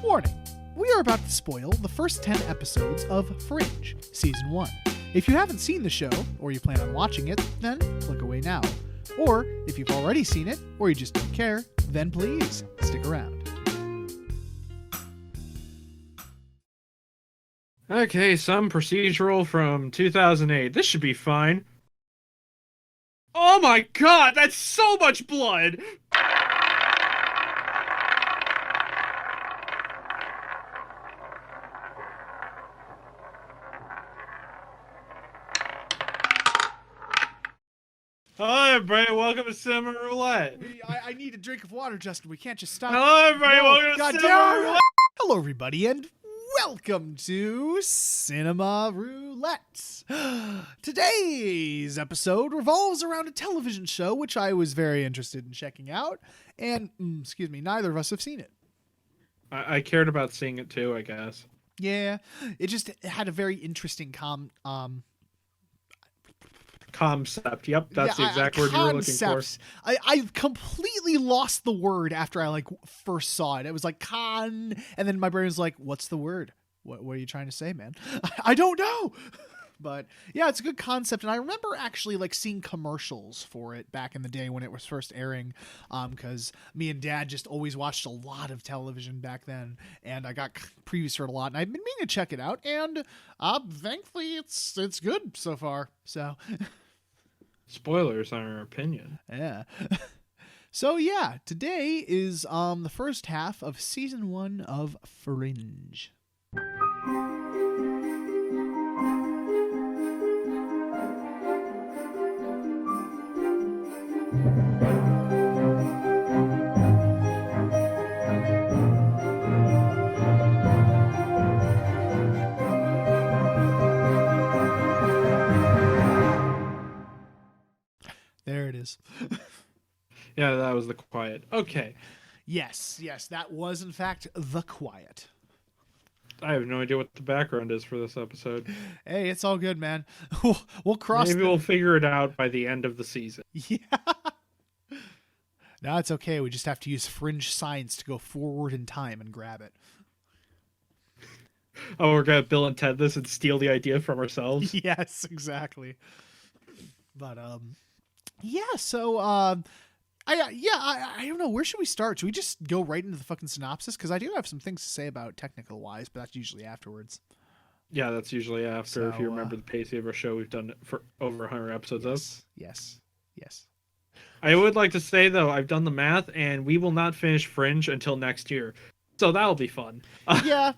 Warning, we are about to spoil the first 10 episodes of Fringe, Season 1. If you haven't seen the show, or you plan on watching it, then click away now. Or, if you've already seen it, or you just don't care, then please stick around. Okay, some procedural from 2008. This should be fine. Oh my god, that's so much blood! Hello, everybody. Welcome to Cinema Roulette. I need a drink of water, Justin. We can't just stop. Hello, everybody. Welcome to Cinema Roulette. Hello, everybody, and welcome to Cinema Roulette. Today's episode revolves around a television show which I was very interested in checking out, and, neither of us have seen it. I cared about seeing it too, I guess. Yeah, it had a very interesting concept. Yep, that's the exact word you were looking for. I completely lost the word after I first saw it. It was like con, and then my brain was like, "What's the word? What are you trying to say, man?" I don't know. But yeah, it's a good concept, and I remember actually seeing commercials for it back in the day when it was first airing, because me and Dad just always watched a lot of television back then, and I got previews for it a lot, and I've been meaning to check it out, and thankfully it's good so far. So spoilers on our opinion. Yeah. So yeah, today is the first half of season 1 of Fringe. There it is. Yeah, that was the quiet. Okay. Yes, that was in fact the quiet. I have no idea what the background is for this episode. Hey, it's all good, man. We'll cross. Maybe we'll figure it out by the end of the season. Yeah. No, it's okay. We just have to use Fringe science to go forward in time and grab it. Oh, we're gonna Bill and Ted this and steal the idea from ourselves? Yes, exactly. But yeah. So I don't know. Where should we start? Should we just go right into the fucking synopsis? Because I do have some things to say about technical wise, but that's usually afterwards. Yeah, that's usually after. So, if you remember the pacing of our show, we've done it for over 100 episodes of. Yes. I would like to say, though, I've done the math, and we will not finish Fringe until next year. So that'll be fun. Yeah.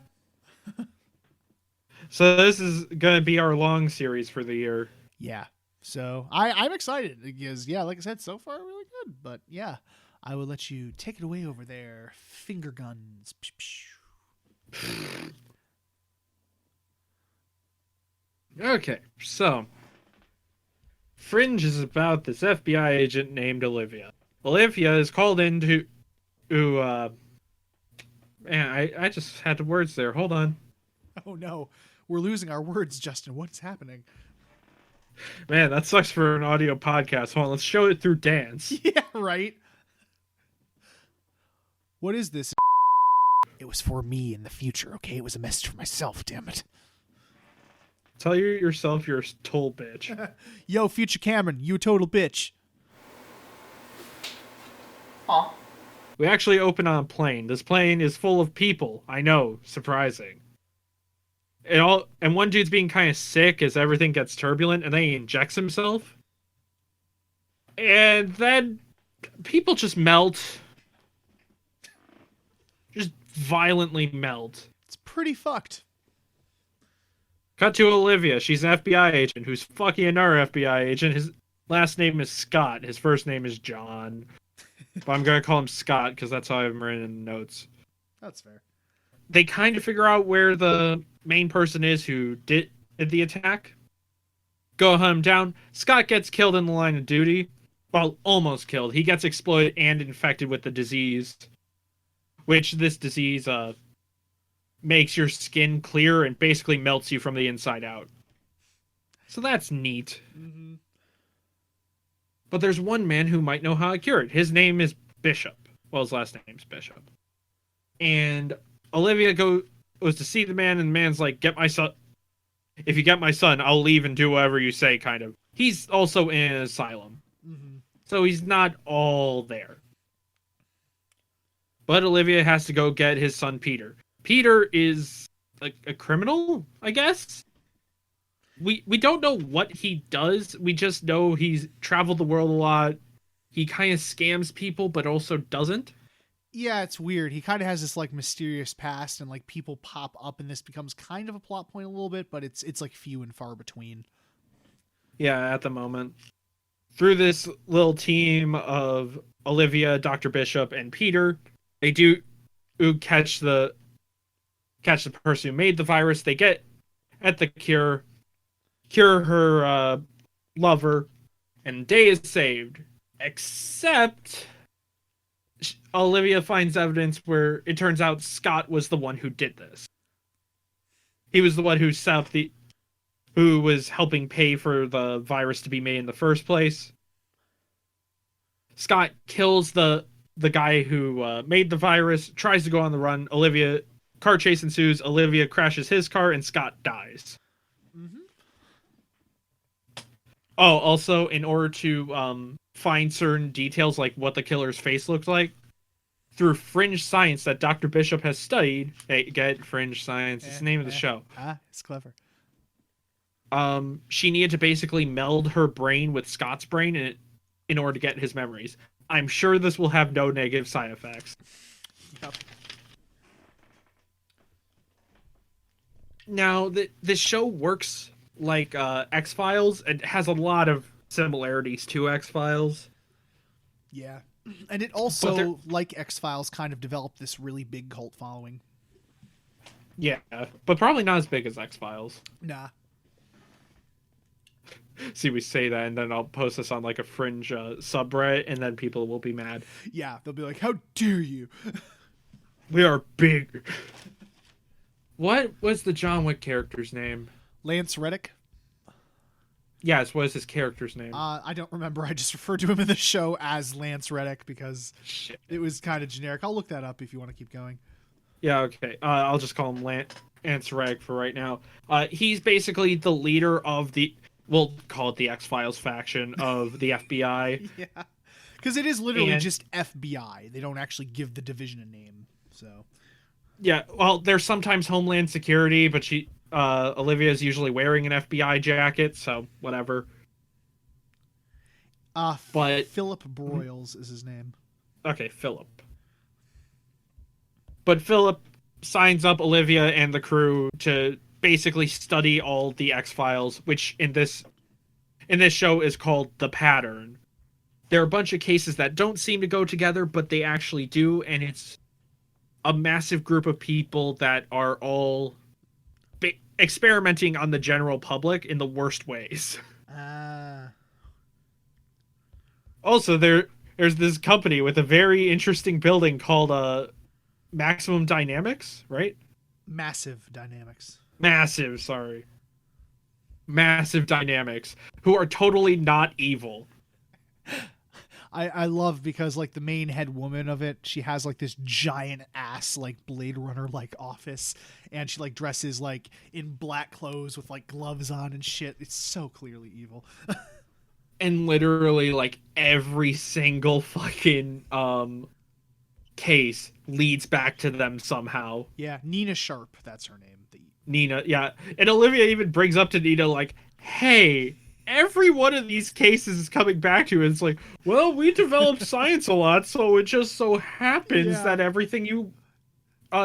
So this is going to be our long series for the year. Yeah. So I'm excited because, yeah, like I said, so far really good. But yeah, I will let you take it away over there. Finger guns. Okay, so Fringe is about this FBI agent named Olivia. Olivia is called in to man, I just had the words there. Hold on. Oh no, we're losing our words, Justin. What's happening? Man, that sucks for an audio podcast. Hold on, let's show it through dance. Yeah, right. What is this? It was for me in the future, okay? It was a message for myself, damn it. Tell yourself you're a total bitch. Yo, future Cameron, you a total bitch. Aw. We actually open on a plane. This plane is full of people. I know, surprising. And one dude's being kind of sick as everything gets turbulent, and then he injects himself. And then people just melt. Just violently melt. It's pretty fucked. Cut to Olivia. She's an FBI agent who's fucking another FBI agent. His last name is Scott. His first name is John. But I'm going to call him Scott because that's how I have him written in the notes. That's fair. They kind of figure out where the main person is who did the attack. Go hunt him down. Scott gets killed in the line of duty. Well, almost killed. He gets exploited and infected with the disease. Which this disease makes your skin clear and basically melts you from the inside out. So that's neat. Mm-hmm. But there's one man who might know how to cure it. His name is Bishop. Well, his last name's Bishop. And Olivia goes to see the man, and the man's like, "Get my son. If you get my son, I'll leave and do whatever you say." Kind of. He's also in an asylum, so he's not all there. But Olivia has to go get his son Peter. Peter is like a criminal, I guess. We don't know what he does. We just know he's traveled the world a lot. He kind of scams people, but also doesn't. Yeah, it's weird. He kind of has this like mysterious past, and like people pop up, and this becomes kind of a plot point a little bit, but it's like few and far between. Yeah, at the moment. Through this little team of Olivia, Dr. Bishop, and Peter, they do catch the person who made the virus. They get at the cure her lover, and day is saved. Except Olivia finds evidence where it turns out Scott was the one who did this. He was the one who set up who was helping pay for the virus to be made in the first place. Scott kills the guy who made the virus, tries to go on the run. Car chase ensues. Olivia crashes his car, and Scott dies. Oh, also, in order to find certain details, like what the killer's face looked like, through Fringe science that Dr. Bishop has studied, get Fringe science, it's the name of the show. It's clever. She needed to basically meld her brain with Scott's brain in order to get his memories. I'm sure this will have no negative side effects. Yep. Now, this show works like X-Files. It has a lot of similarities to X-Files. Yeah. And it also, like X-Files, kind of developed this really big cult following. Yeah, but probably not as big as X-Files. Nah. See, we say that, and then I'll post this on like a Fringe subreddit, and then people will be mad. Yeah, they'll be like, how dare you? We are big. What was the John Wick character's name? Lance Reddick? Yes, what is his character's name? I don't remember. I just referred to him in the show as Lance Reddick because it was kind of generic. I'll look that up if you want to keep going. Yeah, okay. I'll just call him Lance Reddick for right now. He's basically the leader of we'll call it the X-Files faction of the FBI. Yeah, because it is literally just FBI. They don't actually give the division a name, so... Yeah, well, there's sometimes Homeland Security, but Olivia is usually wearing an FBI jacket, so whatever. But Philip Broyles is his name. Okay, Philip. But Philip signs up Olivia and the crew to basically study all the X-Files, which in this show is called The Pattern. There are a bunch of cases that don't seem to go together, but they actually do, and it's a massive group of people that are all experimenting on the general public in the worst ways. Also, there's this company with a very interesting building called Maximum Dynamics, right? Massive Dynamics. Massive Dynamics, who are totally not evil. I love because like the main head woman of it, she has like this giant ass like Blade Runner like office, and she like dresses like in black clothes with like gloves on and shit. It's so clearly evil. And literally like every single fucking case leads back to them somehow. Yeah, Nina Sharp, that's her name. Nina, yeah. And Olivia even brings up to Nina like, hey, every one of these cases is coming back to you. It's like, well, we developed science a lot, so it just so happens that everything you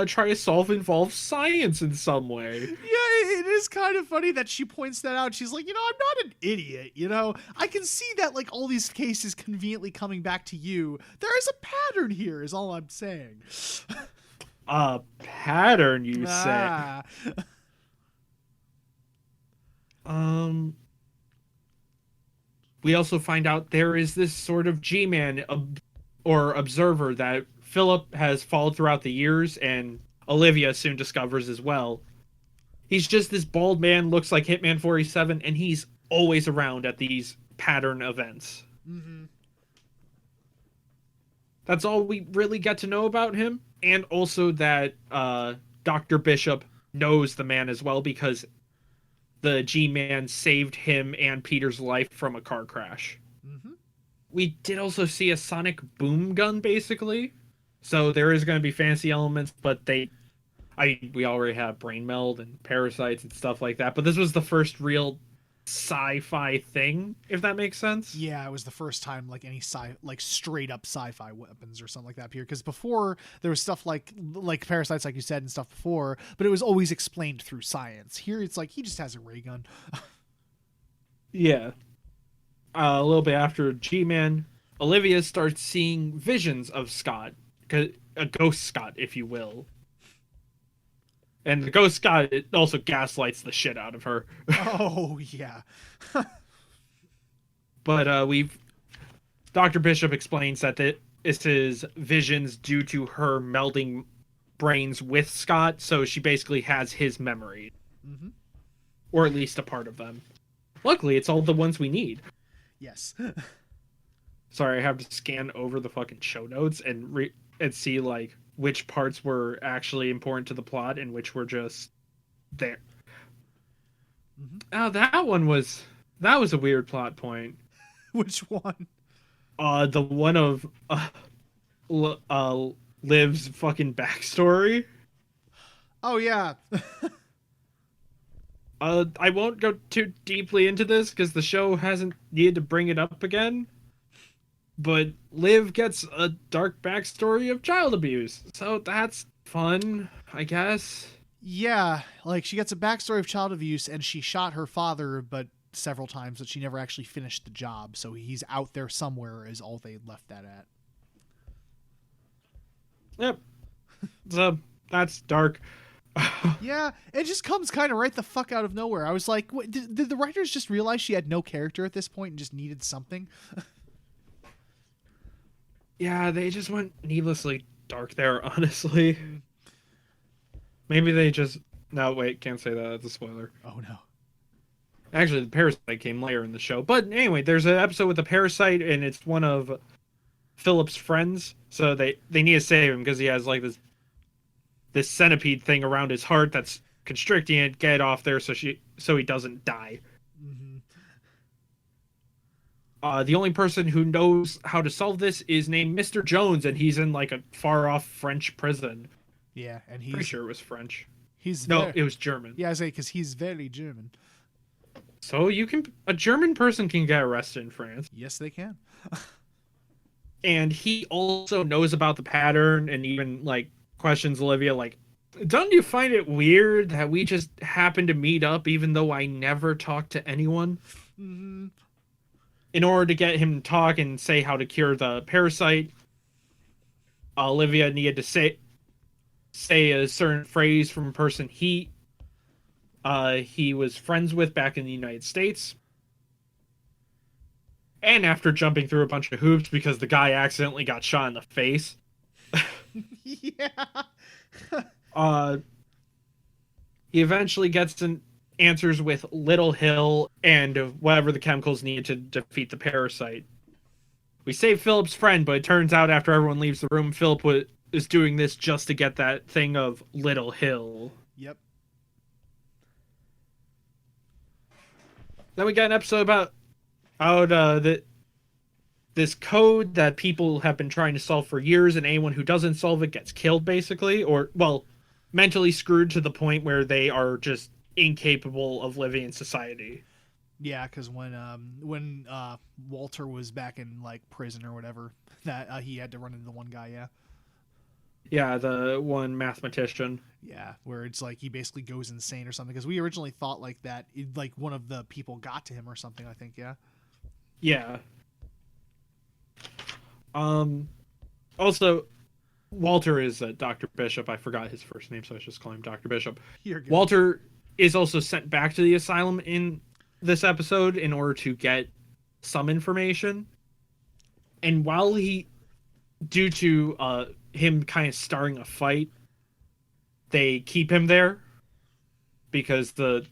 try to solve involves science in some way. Yeah, it is kind of funny that she points that out. She's like, I'm not an idiot, I can see that like all these cases conveniently coming back to you. There is a pattern here, is all I'm saying. A pattern, you say? We also find out there is this sort of G-Man or observer that Philip has followed throughout the years, and Olivia soon discovers as well. He's just this bald man, looks like Hitman 47, and he's always around at these pattern events. Mm-hmm. That's all we really get to know about him. And also that Dr. Bishop knows the man as well because the G-Man saved him and Peter's life from a car crash. Mm-hmm. We did also see a sonic boom gun, basically. So there is going to be fantasy elements, but we already have brain meld and parasites and stuff like that. But this was the first real sci-fi thing, if that makes sense. Yeah, it was the first time like any straight up sci-fi weapons or something like that appeared. Because before there was stuff like parasites, like you said, and stuff before, but it was always explained through science. Here it's like he just has a ray gun. Yeah. A little bit after G-Man, Olivia starts seeing visions of Scott, a ghost Scott, if you will. And the ghost Scott, it also gaslights the shit out of her. Oh yeah. But Dr. Bishop explains that this is visions due to her melding brains with Scott, so she basically has his memory. Mm-hmm. Or at least a part of them. Luckily, it's all the ones we need. Yes. Sorry, I have to scan over the fucking show notes and see like which parts were actually important to the plot and which were just there. Mm-hmm. Oh, that was a weird plot point. Which one? The one of Liv's fucking backstory. Oh yeah. I won't go too deeply into this because the show hasn't needed to bring it up again. But Liv gets a dark backstory of child abuse, so that's fun, I guess. Yeah, like she gets a backstory of child abuse, and she shot her father, but several times, but she never actually finished the job. So he's out there somewhere, is all they left that at. Yep. So that's dark. Yeah, it just comes kind of right the fuck out of nowhere. I was like, what, did the writers just realize she had no character at this point and just needed something? Yeah, they just went needlessly dark there, honestly. Maybe they just... No, wait, can't say that. That's a spoiler. Oh, no. Actually, the parasite came later in the show. But anyway, there's an episode with the parasite, and it's one of Philip's friends. So they need to save him because he has like this centipede thing around his heart that's constricting it. Get it off there so he doesn't die. Mm-hmm. The only person who knows how to solve this is named Mr. Jones, and he's in like a far-off French prison. Yeah, and he's... Pretty sure it was French. No, it was German. Yeah, I say because he's very German. So a German person can get arrested in France. Yes, they can. And he also knows about the pattern and even like questions Olivia like, don't you find it weird that we just happened to meet up even though I never talked to anyone? Mm-hmm. In order to get him to talk and say how to cure the parasite, Olivia needed to say a certain phrase from a person he was friends with back in the United States. And after jumping through a bunch of hoops because the guy accidentally got shot in the face. Yeah. He eventually gets answers with Little Hill and whatever the chemicals needed to defeat the parasite. We save Philip's friend, but it turns out after everyone leaves the room, Philip is doing this just to get that thing of Little Hill. Yep. Then we got an episode about this code that people have been trying to solve for years, and anyone who doesn't solve it gets killed, basically, or, well, mentally screwed to the point where they are just incapable of living in society. Yeah, because when Walter was back in like prison or whatever, that he had to run into the one guy. Yeah, the one mathematician. Yeah, where it's like he basically goes insane or something. Because we originally thought like that, like one of the people got to him or something. I think. Yeah. Yeah. Also, Walter is Dr. Bishop. I forgot his first name, so I just call him Dr. Bishop. You're good. Walter is also sent back to the asylum in this episode in order to get some information. And while due to him kind of starting a fight, they keep him there because the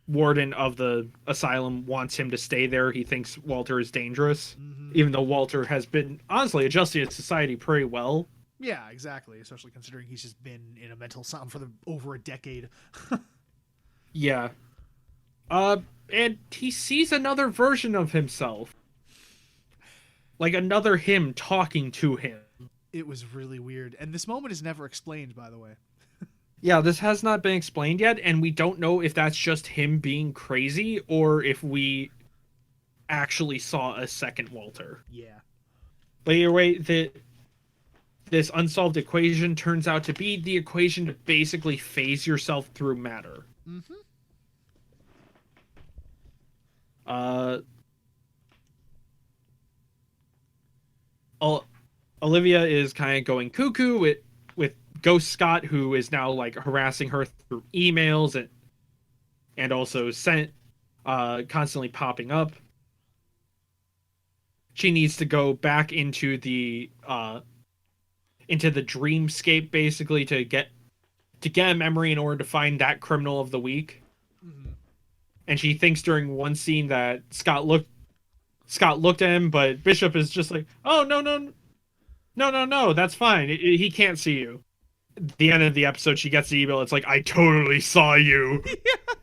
warden of the asylum wants him to stay there. He thinks Walter is dangerous, Mm-hmm. even though Walter has been honestly adjusting to society pretty well. Yeah, exactly. Especially considering he's just been in a mental asylum for over a decade. Yeah. And he sees another version of himself. Like another him talking to him. It was really weird. And this moment is never explained, by the way. Yeah, this has not been explained yet, and we don't know if that's just him being crazy or if we actually saw a second Walter. Yeah. But either way, this unsolved equation turns out to be the equation to basically phase yourself through matter. Mm-hmm. Olivia is kind of going cuckoo with Ghost Scott, who is now like harassing her through emails and also sent constantly popping up. She needs to go back into the dreamscape basically to get a memory in order to find that criminal of the week. Mm-hmm. And she thinks during one scene that Scott looked at him, but Bishop is just like, "Oh, no, that's fine. He can't see you." At the end of the episode, she gets the email. It's like, "I totally saw you." Yeah.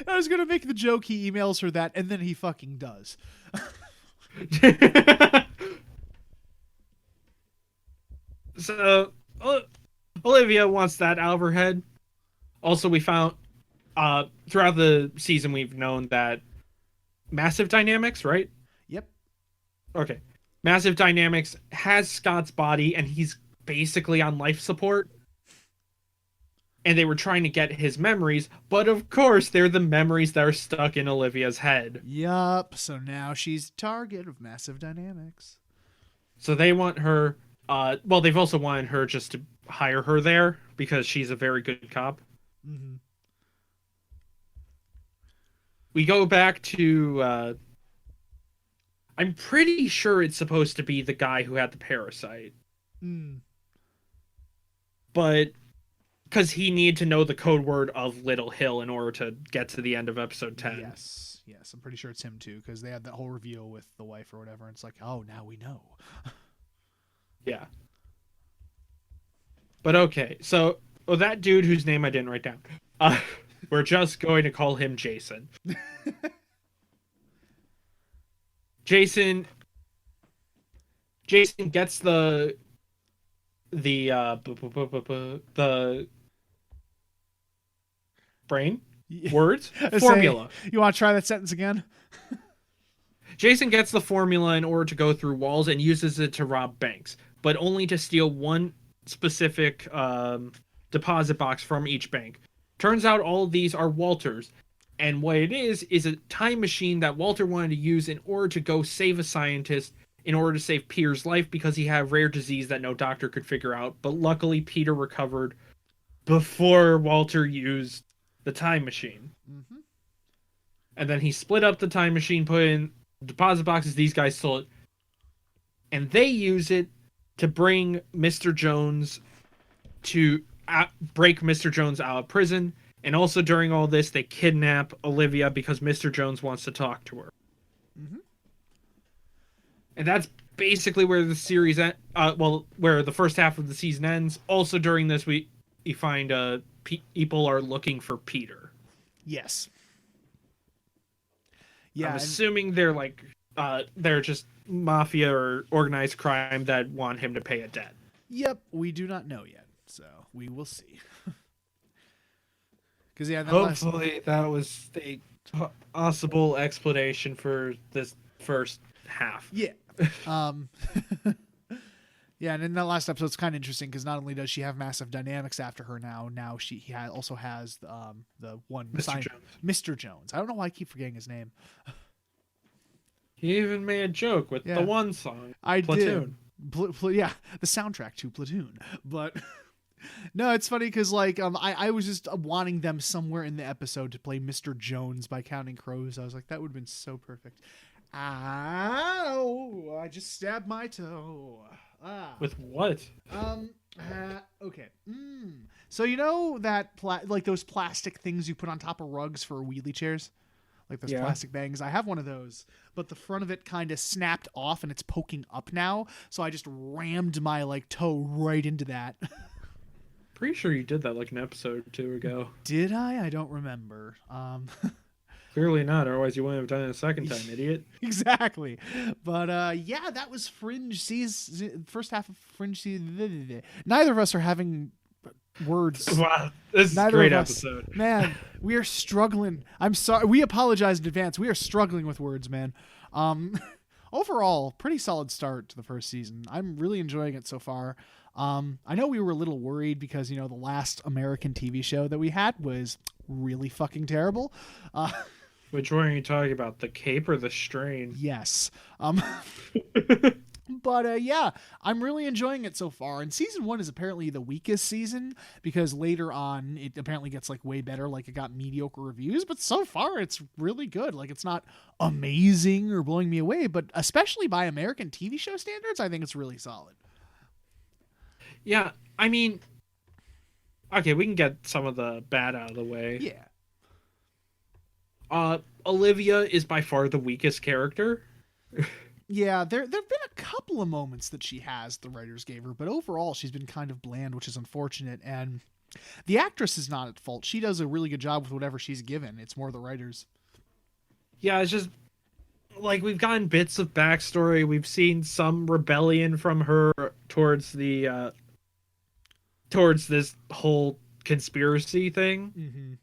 I was going to make the joke he emails her that, and then he fucking does. So, Olivia wants that out of her head. Also, we found throughout the season, we've known that Massive Dynamics, right? Yep. Okay. Massive Dynamics has Scott's body, and he's basically on life support. And they were trying to get his memories, but of course, they're the memories that are stuck in Olivia's head. Yup. So now she's target of Massive Dynamics. So they want her. Well, they've also wanted her just to hire her there because she's a very good cop. Mm-hmm. We go back to. I'm pretty sure it's supposed to be the guy who had the parasite. Mm. But because he needed to know the code word of Little Hill in order to get to the end of episode 10. Yes, I'm pretty sure it's him too, because they had that whole reveal with the wife or whatever, and it's like, oh, now we know. Yeah. But okay, so that dude whose name I didn't write down, we're just going to call him Jason. Jason gets the brain words formula. You want to try that sentence again? Jason gets the formula in order to go through walls and uses it to rob banks, but only to steal one specific deposit box from each bank. Turns out all of these are Walter's, and what it is a time machine that Walter wanted to use in order to go save a scientist, in order to save Peter's life because he had a rare disease that no doctor could figure out. But luckily, Peter recovered before Walter used the time machine. Mm-hmm. And then he split up the time machine, put in deposit boxes. These guys stole it. And they use it to bring Mr. Jones to break Mr. Jones out of prison. And also during all this, they kidnap Olivia because Mr. Jones wants to talk to her. Mm-hmm. And that's basically where the series where the first half of the season ends. Also during this, we find people are looking for Peter. Yes. Yeah, I'm assuming they're like they're just mafia or organized crime that want him to pay a debt. Yep, we do not know yet, so we will see. Because hopefully that was a possible explanation for this first half. Yeah. Yeah, and in that last episode, it's kind of interesting because not only does she have Massive Dynamics after her now he also has the one Mr. Jones. I don't know why I keep forgetting his name. He even made a joke with the one song. Platoon. Yeah, the soundtrack to Platoon. But no, it's funny because I was just wanting them somewhere in the episode to play Mr. Jones by Counting Crows. I was like, that would have been so perfect. Ow! I just stabbed my toe. With what? Okay. So you know that like those plastic things you put on top of rugs for wheelie chairs, like those Yeah. plastic bangs. I have one of those, but the front of it kind of snapped off and it's poking up now. So I just rammed my like toe right into that. Pretty sure you did that like an episode or two ago. Did I? I don't remember. Clearly not, otherwise you wouldn't have done it a second time, idiot. Exactly. But yeah, that was Fringe season, first half of Fringe season. Neither of us are having words. Wow, this is a Neither great of us. episode. Man, we are struggling. I'm sorry. We apologize in advance. We are struggling with words, man. Overall, pretty solid start to the first season. I'm really enjoying it so far. I know we were a little worried because, the last American TV show that we had was really fucking terrible. Which one are you talking about? The Cape or the Strain? Yes. But yeah, I'm really enjoying it so far. And season 1 is apparently the weakest season because later on it apparently gets like way better. Like it got mediocre reviews, but so far it's really good. Like it's not amazing or blowing me away, but especially by American TV show standards, I think it's really solid. Yeah, I mean, okay, we can get some of the bad out of the way. Yeah. Olivia is by far the weakest character. Yeah, there've been a couple of moments that she has the writers gave her, but overall she's been kind of bland, which is unfortunate. And the actress is not at fault. She does a really good job with whatever she's given. It's more the writers. Yeah, it's just like we've gotten bits of backstory. We've seen some rebellion from her towards the towards this whole conspiracy thing. Mm-hmm.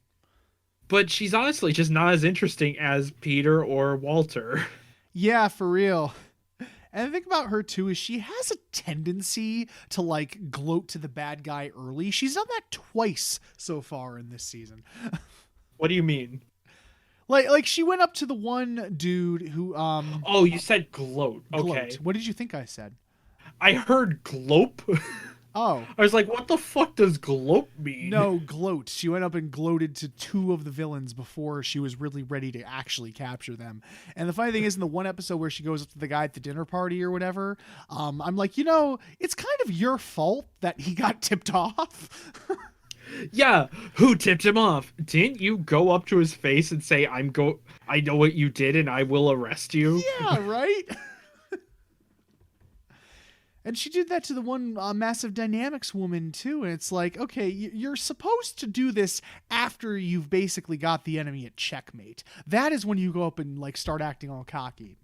But she's honestly just not as interesting as Peter or Walter. Yeah, for real. And the thing about her too is she has a tendency to like gloat to the bad guy early. She's done that twice so far in this season. What do you mean? Like she went up to the one dude who Oh, you said gloat. Okay. gloat. What did you think I said? I heard glope. Oh. I was like, what the fuck does glope mean? No, gloat. She went up and gloated to 2 of the villains before she was really ready to actually capture them. And the funny thing is, in the one episode where she goes up to the guy at the dinner party or whatever, I'm like, it's kind of your fault that he got tipped off. Yeah, who tipped him off? Didn't you go up to his face and say, I know what you did and I will arrest you? Yeah, right? And she did that to the one Massive Dynamics woman, too. And it's like, okay, you're supposed to do this after you've basically got the enemy at checkmate. That is when you go up and, like, start acting all cocky.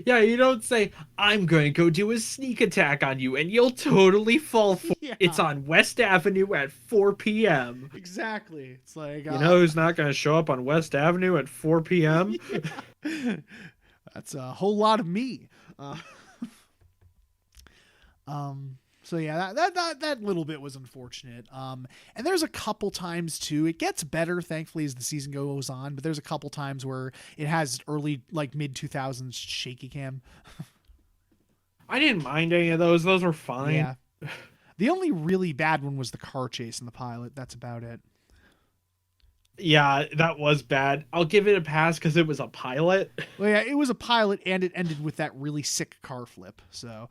Yeah, you don't say, I'm going to go do a sneak attack on you, and you'll totally fall for it. Yeah. It's on West Avenue at 4 p.m. Exactly. It's like... You know who's not going to show up on West Avenue at 4 p.m.? Yeah. That's a whole lot of me. So yeah, that little bit was unfortunate. And there's a couple times too, it gets better thankfully as the season goes on, but there's a couple times where it has early, like mid 2000s shaky cam. I didn't mind any of those. Those were fine. Yeah. The only really bad one was the car chase in the pilot. That's about it. Yeah, that was bad. I'll give it a pass because it was a pilot. Well, yeah, it was a pilot and it ended with that really sick car flip. So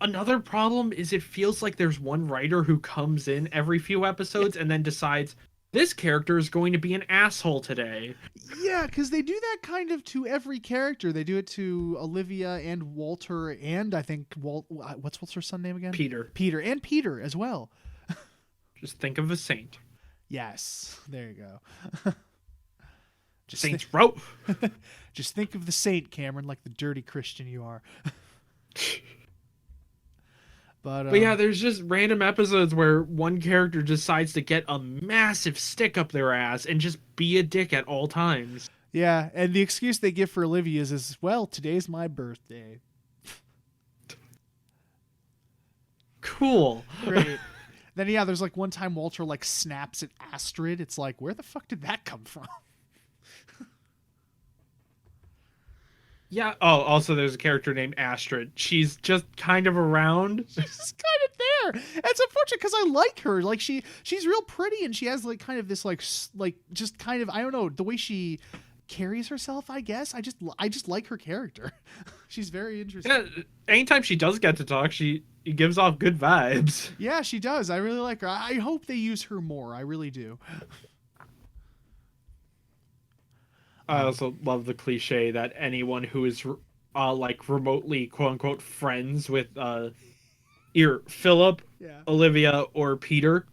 Another problem is it feels like there's one writer who comes in every few episodes and then decides this character is going to be an asshole today. yeah, because they do that kind of to every character. They do it to Olivia and Walter, and I think what's Walter's son name again? Peter. And Peter as well. Just think of a saint. Yes, there you go. Saints Row. Just think of the saint, Cameron, like the dirty Christian you are. But yeah, there's just random episodes where one character decides to get a massive stick up their ass and just be a dick at all times. Yeah, and the excuse they give for Olivia is, well, today's my birthday. Cool. Great. Then yeah, there's like one time Walter like snaps at Astrid. It's like, where the fuck did that come from? Yeah. Oh, also there's a character named Astrid. She's just kind of around. She's just kind of there. It's unfortunate because I like her. Like she's real pretty and she has like kind of this like just kind of, I don't know, the way she carries herself, I guess. I just like her character. She's very interesting. Yeah, anytime she does get to talk, she gives off good vibes. Yeah, she does. I really like her. I hope they use her more. I really do. I also love the cliche that anyone who is like remotely quote unquote friends with either Philip, Yeah. Olivia, or Peter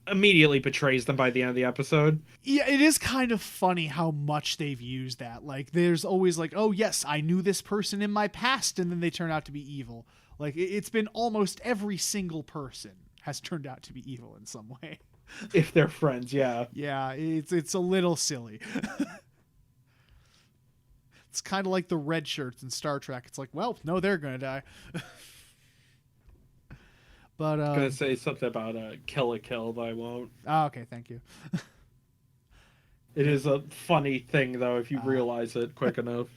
immediately betrays them by the end of the episode. Yeah, it is kind of funny how much they've used that. Like, there's always like, oh yes, I knew this person in my past, and then they turn out to be evil. Like, it's been almost every single person has turned out to be evil in some way. If they're friends, yeah. Yeah, it's a little silly. It's kind of like the red shirts in Star Trek. It's like, well, no, they're gonna die. But I'm gonna say something about Kill a Kill, but I won't. Oh, okay, thank you. It is a funny thing, though, if you realize it quick enough.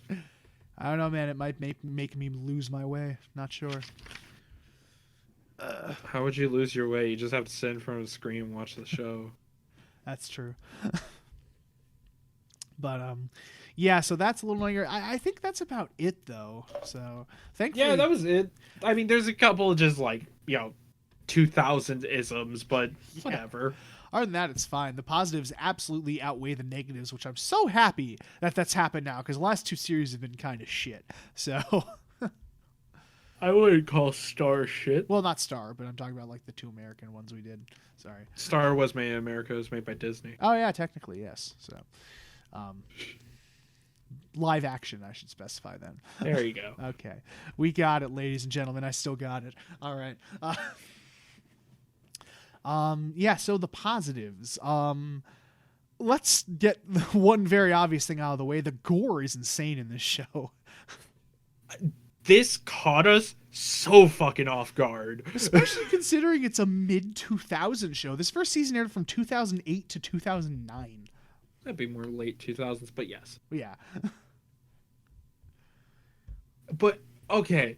I don't know, man. It might make me lose my way. Not sure. How would you lose your way? You just have to sit in front of the screen and watch the show. That's true. But yeah. So that's a little longer. I think that's about it, though. So thankfully, Yeah, that was it. I mean, there's a couple of just like 2000 isms, but whatever. Other than that, it's fine. The positives absolutely outweigh the negatives, which I'm so happy that that's happened now, because the last two series have been kind of shit. So, I wouldn't call Star shit. well, not Star, but I'm talking about like the two American ones we did. Sorry. Star was made in America. It was made by Disney. Oh yeah, technically yes. So, live action, I should specify then. There you go. Okay, we got it, ladies and gentlemen. I still got it. All right. Yeah, so the positives. Let's get one very obvious thing out of the way. The gore is insane in this show. This caught us so fucking off guard. Especially considering it's a mid-2000 show. This first season aired from 2008 to 2009. That'd be more late 2000s, but yes. Yeah. But, okay.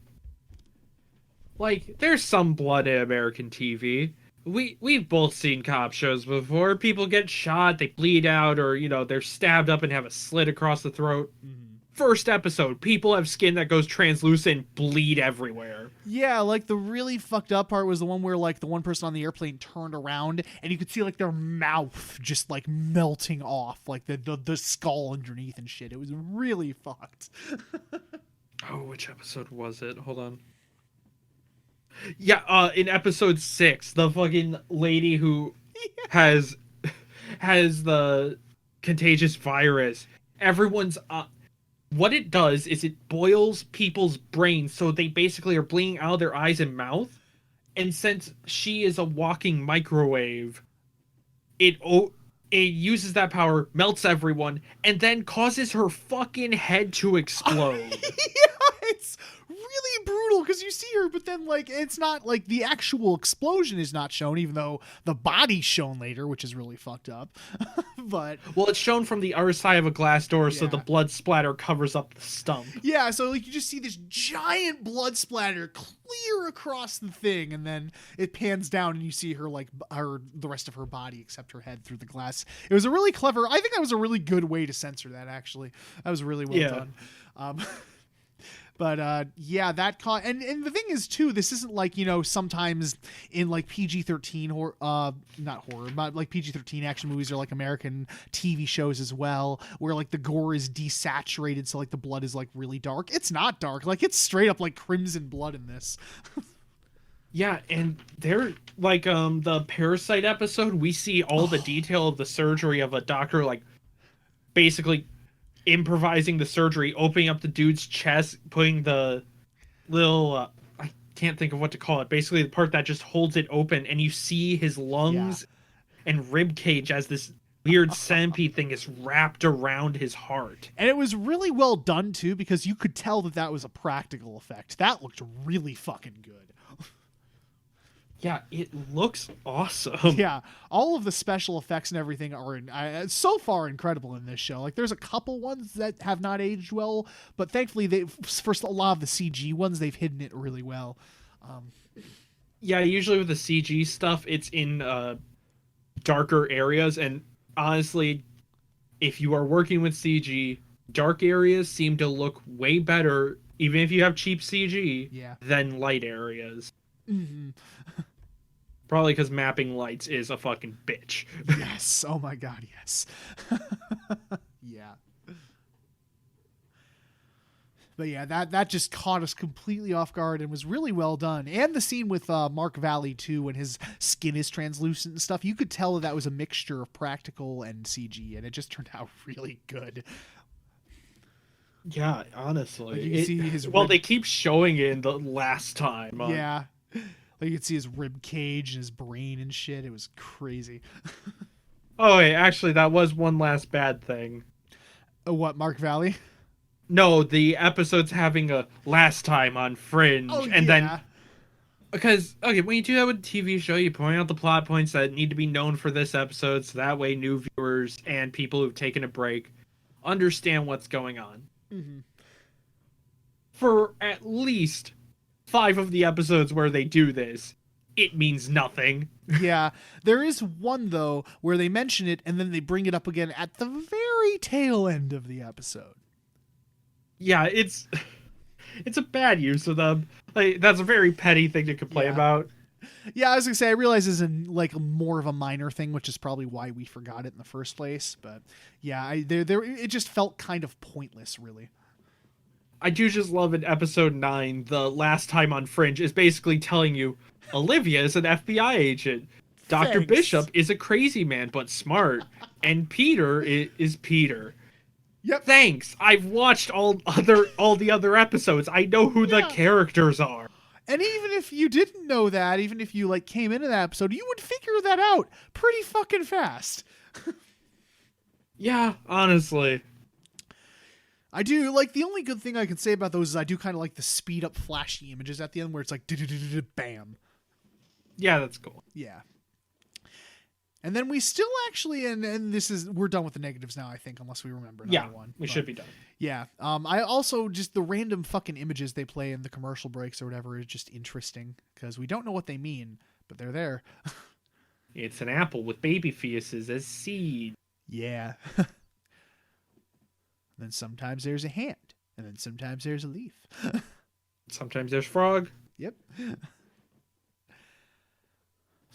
Like, there's some blood in American TV. We've both seen cop shows before. People get shot, they bleed out, or, they're stabbed up and have a slit across the throat. Mm-hmm. First episode, people have skin that goes translucent, bleed everywhere. Yeah, like the really fucked up part was the one where like the one person on the airplane turned around and you could see like their mouth just like melting off, like the skull underneath and shit. It was really fucked. Oh, which episode was it? Hold on. Yeah, in episode 6, the fucking lady who has the contagious virus. Everyone's what it does is it boils people's brains, so they basically are bleeding out of their eyes and mouth. And since she is a walking microwave, it uses that power, melts everyone, and then causes her fucking head to explode. Yeah, it's really brutal because you see her, but then like it's not like the actual explosion is not shown, even though the body's shown later, which is really fucked up. But well, it's shown from the other side of a glass door, so Yeah. the blood splatter covers up the stump. yeah, so like you just see this giant blood splatter clear across the thing, and then it pans down and you see her like the rest of her body except her head through the glass. It was a really clever. I think that was a really good way to censor that. Actually, that was really well done. But yeah, that caught, and the thing is too, this isn't like sometimes in like PG-13 horror, not horror, but like PG-13 action movies or like American TV shows as well, where like the gore is desaturated, so like the blood is like really dark. It's not dark, like it's straight up like crimson blood in this. Yeah, and they're like the Parasite episode, we see all the detail of the surgery of a doctor like basically improvising the surgery, opening up the dude's chest, putting the little I can't think of what to call it, basically the part that just holds it open, and you see his lungs and rib cage as this weird centipede thing is wrapped around his heart. And it was really well done too, because you could tell that was a practical effect. That looked really fucking good. Yeah, it looks awesome. Yeah, all of the special effects and everything are so far incredible in this show. Like, there's a couple ones that have not aged well, but thankfully, for a lot of the CG ones, they've hidden it really well. Yeah, usually with the CG stuff, it's in darker areas, and honestly, if you are working with CG, dark areas seem to look way better, even if you have cheap CG, Yeah. than light areas. Mm-hmm. Probably because mapping lights is a fucking bitch. Yes. Oh my god, yes. Yeah. But yeah, that just caught us completely off guard and was really well done. And the scene with Mark Valley too, when his skin is translucent and stuff, you could tell that was a mixture of practical and CG, and it just turned out really good. Yeah, honestly. Like you can see his they keep showing it in the last time. Yeah. Like you could see his rib cage and his brain and shit. It was crazy. Oh, wait, actually, that was one last bad thing. Oh, what, Mark Valley? No, the episode's having a last time on Fringe. Oh, and yeah. then. Because, okay, when you do that with a TV show, you point out the plot points that need to be known for this episode, so that way new viewers and people who've taken a break understand what's going on. Mm-hmm. For at least 5 of the episodes where they do this, it means nothing. Yeah. There is one, though, where they mention it and then they bring it up again at the very tail end of the episode. Yeah, it's a bad use of them. Like, that's a very petty thing to complain about. Yeah, I was gonna say I realize it's more of a minor thing, which is probably why we forgot it in the first place. But yeah, it just felt kind of pointless, really. I do just love in episode 9, the last time on Fringe is basically telling you Olivia is an FBI agent. Dr. Thanks. Bishop is a crazy man but smart, and Peter is Peter. Yep. Thanks. I've watched all the other episodes. I know who the characters are. And even if you didn't know that, even if you came into that episode, you would figure that out pretty fucking fast. Yeah, honestly. I do the only good thing I can say about those is I do kind of like the speed up flashy images at the end where it's like bam. Yeah, that's cool. Yeah. And then we still actually, and we're done with the negatives now, I think, unless we remember another one. We should be done. Yeah. I also just the random fucking images they play in the commercial breaks or whatever is just interesting because we don't know what they mean, but they're there. It's an apple with baby fetuses as seed. Yeah. Then sometimes there's a hand, and then sometimes there's a leaf. Sometimes there's frog. Yep.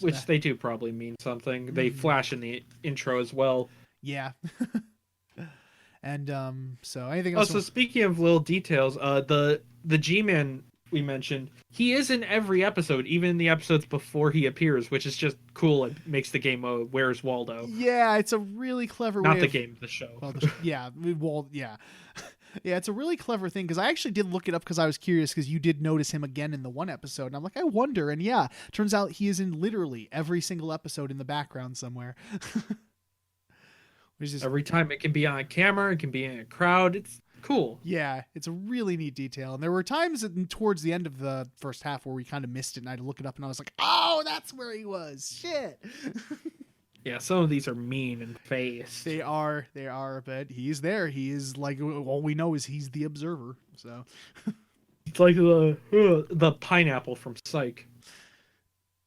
Which they do probably mean something. They flash in the intro as well. Yeah. And so anything else? Also, speaking of little details, the G-Man we mentioned, he is in every episode, even in the episodes before he appears, which is just cool. It makes the game Where's Waldo? Yeah, it's a really clever way. Not the game, the show. Well, yeah. Yeah, it's a really clever thing because I actually did look it up because I was curious because you did notice him again in the one episode. And I'm like, I wonder. And yeah, turns out he is in literally every single episode in the background somewhere. Which is, every time it can be on camera, it can be in a crowd. It's cool. Yeah, it's a really neat detail. And there were times towards the end of the first half where we kind of missed it and I had to look it up and I was like, oh, that's where he was. Shit. Yeah, some of these are mean and faced. They are, but he's there. He is all we know is he's the observer. So it's like the pineapple from Psych.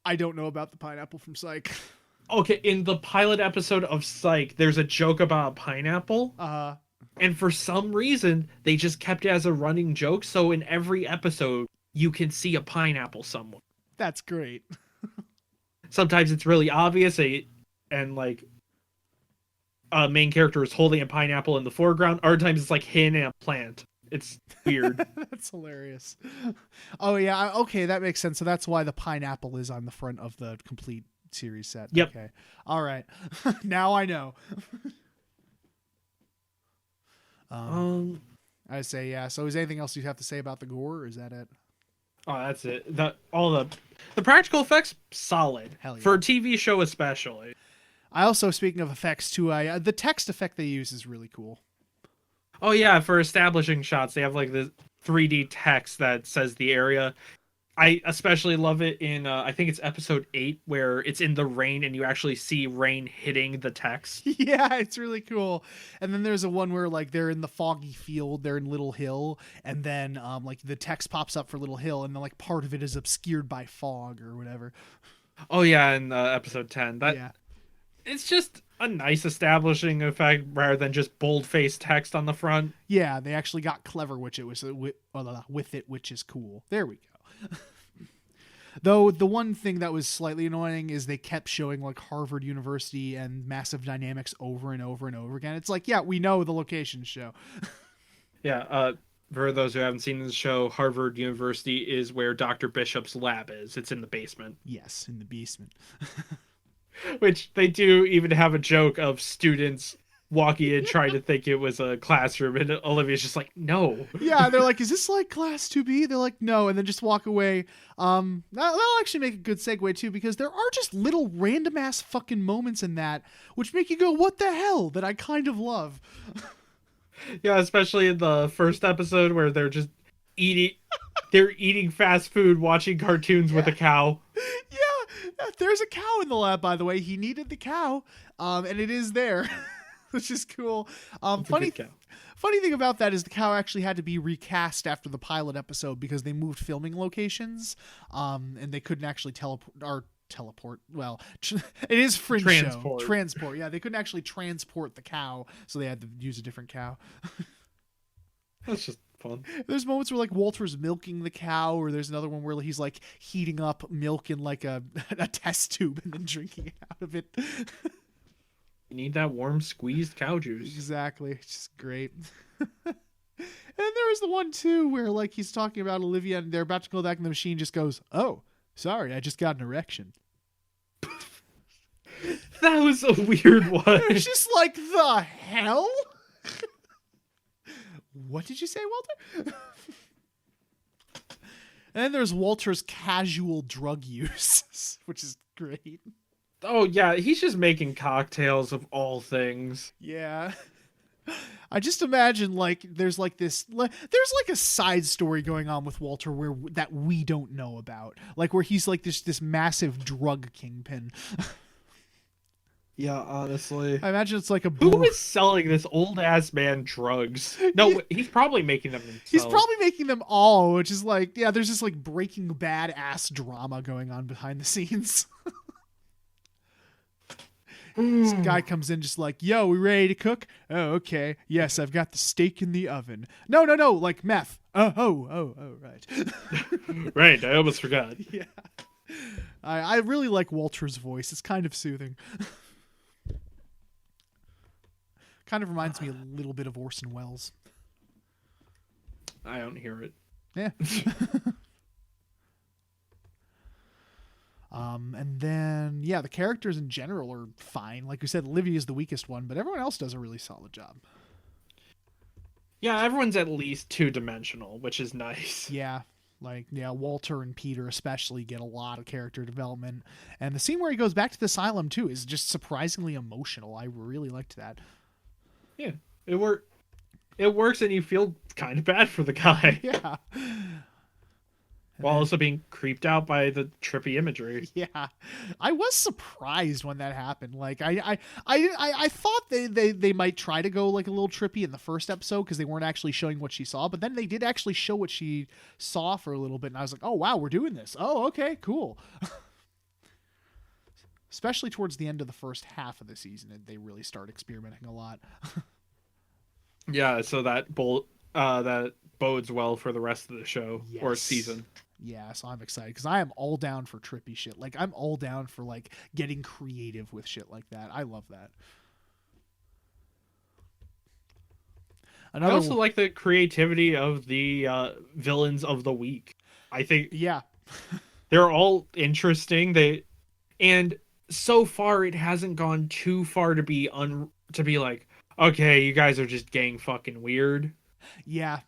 I don't know about the pineapple from Psych. Okay, in the pilot episode of Psych, there's a joke about a pineapple. And for some reason, they just kept it as a running joke. So in every episode, you can see a pineapple somewhere. That's great. Sometimes it's really obvious. And a main character is holding a pineapple in the foreground. Other times it's hidden in a plant. It's weird. That's hilarious. Oh yeah, okay, that makes sense. So that's why the pineapple is on the front of the complete series set. Yep. Okay. All right. Now I know. I say yeah. So is anything else you have to say about the gore, or is that it? Oh, that's it. All the practical effects solid. Hell yeah. For a TV show especially. I also, speaking of effects too, the text effect they use is really cool. Oh yeah, for establishing shots, they have the 3D text that says the area. I especially love it in I think it's episode 8 where it's in the rain and you actually see rain hitting the text. Yeah, it's really cool. And then there's a one where they're in the foggy field, they're in Little Hill, and then the text pops up for Little Hill, and then part of it is obscured by fog or whatever. Oh yeah, in episode 10. Yeah. It's just a nice establishing effect rather than just bold-faced text on the front. Yeah, they actually got clever, which it was with it, which is cool. There we go. Though the one thing that was slightly annoying is they kept showing like Harvard University and Massive Dynamics over and over and over again. It's like, yeah, we know the location show. Yeah, for those who haven't seen the show, Harvard University is where Dr. Bishop's lab is. It's in the basement. Yes, in the basement. Which they do even have a joke of students walking in trying to think it was a classroom, and Olivia's just like, no. Yeah, they're like, is this like class 2B? They're like, no, and then just walk away. That'll actually make a good segue too, because there are just little random ass fucking moments in that which make you go, what the hell, that I kind of love. Yeah, especially in the first episode where they're just eating fast food, watching cartoons with a cow. Yeah, there's a cow in the lab, by the way. He needed the cow, and it is there. Which is cool. Funny thing about that is the cow actually had to be recast after the pilot episode because they moved filming locations, and they couldn't actually teleport. Well, it is Fringe show. Transport. Yeah, they couldn't actually transport the cow, so they had to use a different cow. That's just fun. There's moments where like Walter's milking the cow, or there's another one where he's like heating up milk in like a test tube and then drinking out of it. You need that warm squeezed cow juice. Exactly. It's just great. And there was the one too where like he's talking about Olivia and they're about to go back in the machine, just goes, "Oh, sorry, I just got an erection." That was a weird one. It's just like, the hell? What did you say, Walter? And then there's Walter's casual drug use, which is great. Oh yeah, he's just making cocktails of all things. Yeah. I just imagine like there's like a side story going on with Walter where that we don't know about, like where he's like this massive drug kingpin. Yeah, honestly, I imagine it's like who is selling this old ass man drugs? No, he's probably making them himself. He's probably making them all, which is like, yeah, there's this like Breaking Bad ass drama going on behind the scenes. This guy comes in just like, yo, we ready to cook? Oh, okay. Yes, I've got the steak in the oven. No, like meth. Oh, right. Right, I almost forgot. Yeah. I really like Walter's voice. It's kind of soothing. Kind of reminds me a little bit of Orson Welles. I don't hear it. Yeah. And then, yeah, the characters in general are fine. Like we said, Olivia is the weakest one, but everyone else does a really solid job. Yeah, everyone's at least two-dimensional, which is nice. Yeah, like, yeah, Walter and Peter especially get a lot of character development. And the scene where he goes back to the asylum, too, is just surprisingly emotional. I really liked that. Yeah, it works, and you feel kind of bad for the guy. Yeah. While also being creeped out by the trippy imagery. Yeah, I was surprised when that happened. Like, I thought they might try to go like a little trippy in the first episode because they weren't actually showing what she saw, but then they did actually show what she saw for a little bit, and I was like, oh wow, we're doing this. Oh, okay, cool. Especially towards the end of the first half of the season, they really start experimenting a lot. Yeah, so that bodes well for the rest of the show or season. Yeah, so I'm excited because I am all down for trippy shit. Like, I'm all down for like getting creative with shit like that. I love that. I also like the creativity of the villains of the week. I think they're all interesting. And so far it hasn't gone too far to be like, okay, you guys are just gang fucking weird. Yeah.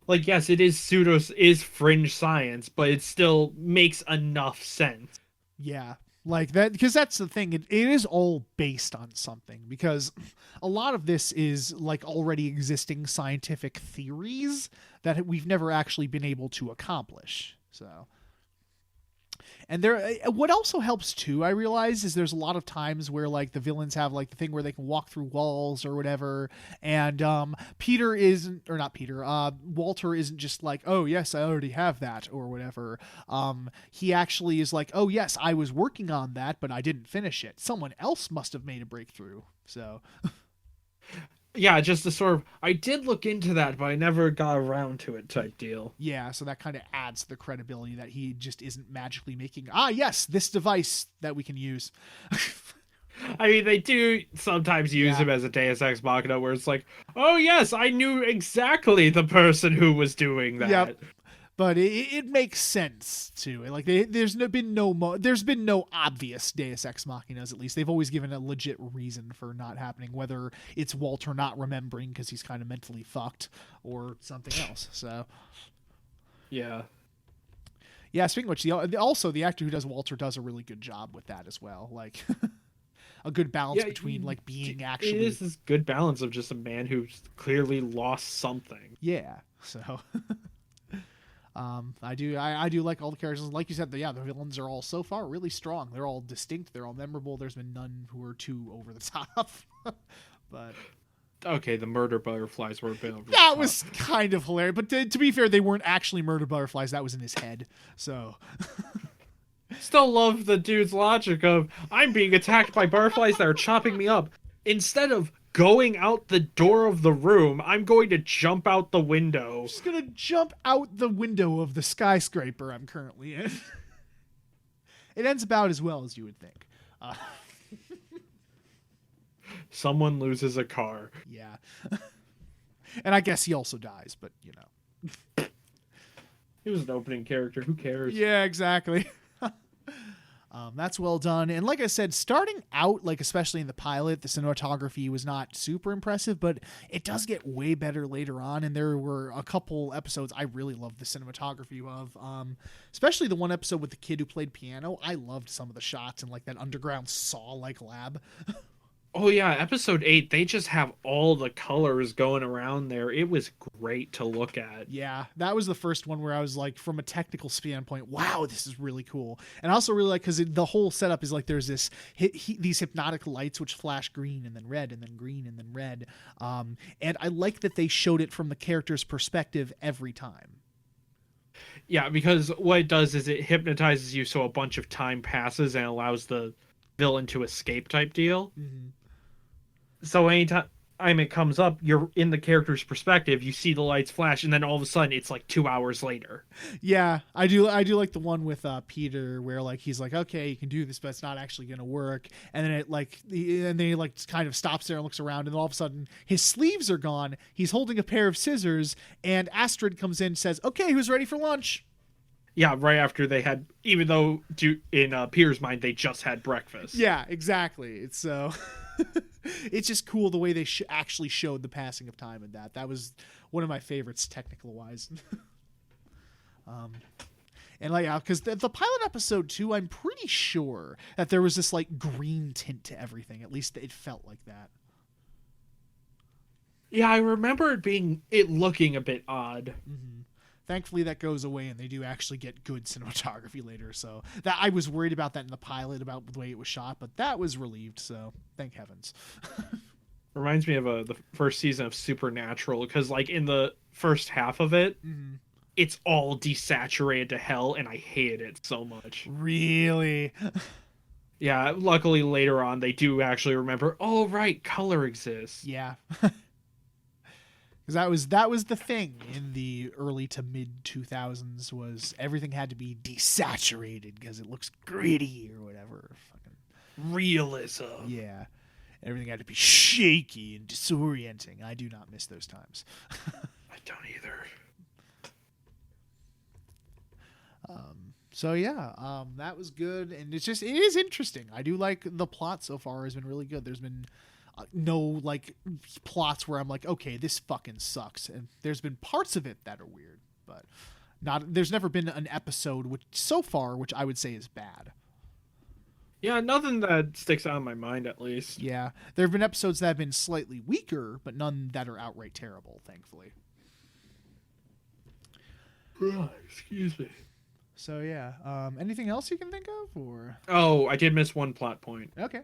Like, yes, it is fringe science, but it still makes enough sense. Yeah. Like that, because that's the thing. It is all based on something, because a lot of this is like already existing scientific theories that we've never actually been able to accomplish. So, And there, what also helps too, I realize, is there's a lot of times where like the villains have like the thing where they can walk through walls or whatever, and Peter isn't, or not Peter, Walter isn't just like, oh yes, I already have that or whatever. He actually is like, oh yes, I was working on that, but I didn't finish it. Someone else must have made a breakthrough. So. Yeah, just the sort of, I did look into that, but I never got around to it type deal. Yeah, so that kind of adds to the credibility that he just isn't magically making, yes, this device that we can use. I mean, they do sometimes use him as a Deus Ex Machina, where it's like, oh yes, I knew exactly the person who was doing that. Yep. But it makes sense too. Like there's been no obvious Deus Ex Machinas. At least they've always given a legit reason for not happening, whether it's Walter not remembering because he's kind of mentally fucked or something else. So yeah. Speaking of which, also the actor who does Walter does a really good job with that as well. Like a good balance between like being actually. It is this good balance of just a man who's clearly lost something. Yeah. So. I do like all the characters. Like you said, the villains are all so far really strong. They're all distinct. They're all memorable. There's been none who are too over the top. But okay, the murder butterflies were a bit over the that top. was kind of hilarious. But to be fair, they weren't actually murder butterflies. That was in his head. So still love the dude's logic of, I'm being attacked by butterflies that are chopping me up. Instead of going out the door of the room, I'm going to jump out the window. I'm just gonna jump out the window of the skyscraper I'm currently in. It ends about as well as you would think. Someone loses a car. Yeah. And I guess he also dies, but you know. He was an opening character. Who cares? Yeah, exactly. That's well done. And like I said, starting out, like especially in the pilot, the cinematography was not super impressive, but it does get way better later on. And there were a couple episodes I really loved the cinematography of, especially the one episode with the kid who played piano. I loved some of the shots in like that underground saw-like lab. Oh yeah, episode 8, they just have all the colors going around there. It was great to look at. Yeah, that was the first one where I was like, from a technical standpoint, wow, this is really cool. And I also really like, because the whole setup is like there's this these hypnotic lights which flash green and then red and then green and then red. And I like that they showed it from the character's perspective every time. Yeah, because what it does is it hypnotizes you so a bunch of time passes and allows the villain to escape type deal. Mm-hmm. So anytime it comes up, you're in the character's perspective, you see the lights flash, and then all of a sudden it's like 2 hours later. Yeah, I do like the one with Peter where like he's like, okay, you can do this, but it's not actually gonna work. And then then he like kind of stops there and looks around, and all of a sudden his sleeves are gone. He's holding a pair of scissors, and Astrid comes in and says, okay, who's ready for lunch? Yeah, right after they had, even though in Peter's mind they just had breakfast. Yeah, exactly. It's so. It's just cool the way they actually showed the passing of time in that. That was one of my favorites, technical wise. And like, because the pilot episode too, I'm pretty sure that there was this like green tint to everything. At least it felt like that. Yeah, I remember it looking a bit odd. Mm-hmm. Thankfully, that goes away, and they do actually get good cinematography later. So that I was worried about that in the pilot about the way it was shot, but that was relieved. So thank heavens. Reminds me of the first season of Supernatural, because like in the first half of it, mm-hmm. It's all desaturated to hell, and I hated it so much. Really? Yeah. Luckily, later on, they do actually remember. Oh, right, color exists. Yeah. Because that was the thing in the early to mid 2000s was everything had to be desaturated because it looks gritty or whatever. Fucking realism. Yeah. Everything had to be shaky and disorienting. I do not miss those times. I don't either. So yeah, that was good, and it is interesting. I do like the plot so far has been really good. There's been no like plots where I'm like, okay, this fucking sucks. And there's been parts of it that are weird, but there's never been an episode which I would say is bad. Yeah, nothing that sticks out in my mind, at least. Yeah, there have been episodes that have been slightly weaker, but none that are outright terrible, thankfully. Excuse me. So yeah, anything else you can think of, or Oh, I did miss one plot point. okay,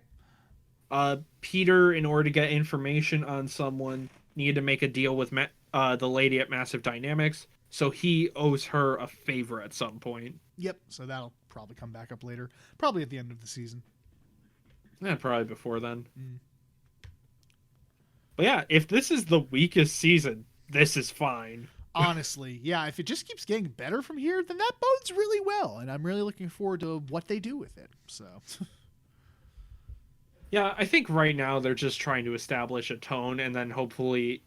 Peter, in order to get information on someone, needed to make a deal with the lady at Massive Dynamics, so he owes her a favor at some point. yep. So that'll probably come back up later, probably at the end of the season. Yeah, probably before then. Mm. But yeah, if this is the weakest season, this is fine. Honestly, yeah. If it just keeps getting better from here, then that bodes really well, and I'm really looking forward to what they do with it. So. Yeah, I think right now they're just trying to establish a tone, and then hopefully,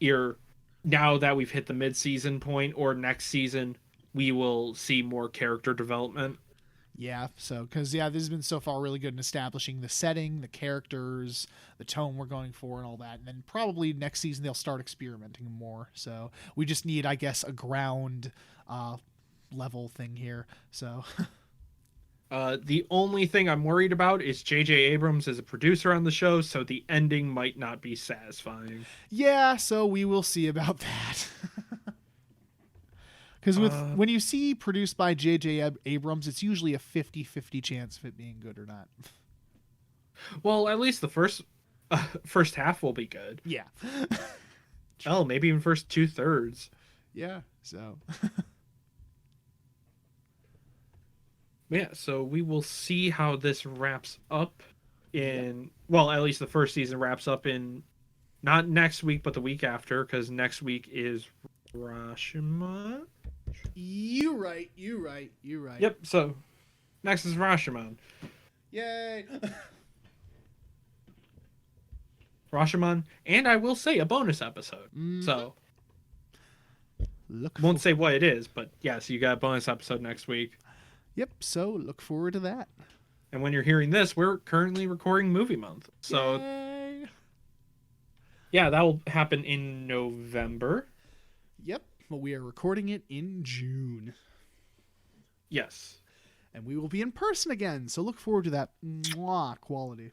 now that we've hit the mid-season point or next season, we will see more character development. Yeah, so because this has been so far really good in establishing the setting, the characters, the tone we're going for, and all that. And then probably next season they'll start experimenting more. So we just need, I guess, a ground level thing here. So The only thing I'm worried about is J.J. Abrams as a producer on the show, so the ending might not be satisfying. yeah, so we will see about that. Because when you see produced by J.J. Abrams, it's usually a 50-50 chance of it being good or not. Well, at least the first half will be good. Yeah. Oh, maybe even first 2/3. Yeah, so. Yeah, so we will see how this wraps up well, at least the first season wraps up in not next week, but the week after, because next week is Rashomon. You right. Yep, so next is Rashomon. Yay. Rashomon, and I will say a bonus episode. Mm-hmm. So won't say what it is, but yes, you got a bonus episode next week. Yep, so look forward to that. And when you're hearing this, we're currently recording movie month. So Yay. Yeah, that will happen in November. Yep, but we are recording it in June. Yes. And we will be in person again, so look forward to that quality.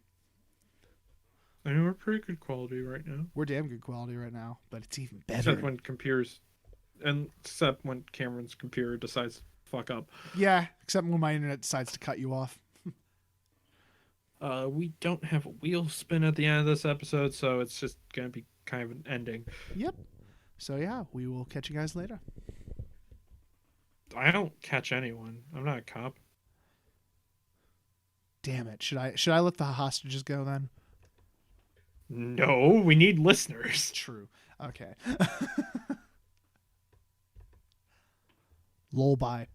I know we're pretty good quality right now. We're damn good quality right now, but it's even better. Except when Cameron's computer decides to fuck up. Yeah, except when my internet decides to cut you off. We don't have a wheel spin at the end of this episode, so it's just going to be kind of an ending. Yep. So yeah, we will catch you guys later. I don't catch anyone. I'm not a cop. Damn it. Should I let the hostages go then? No, we need listeners. True. Okay. Lol, bye.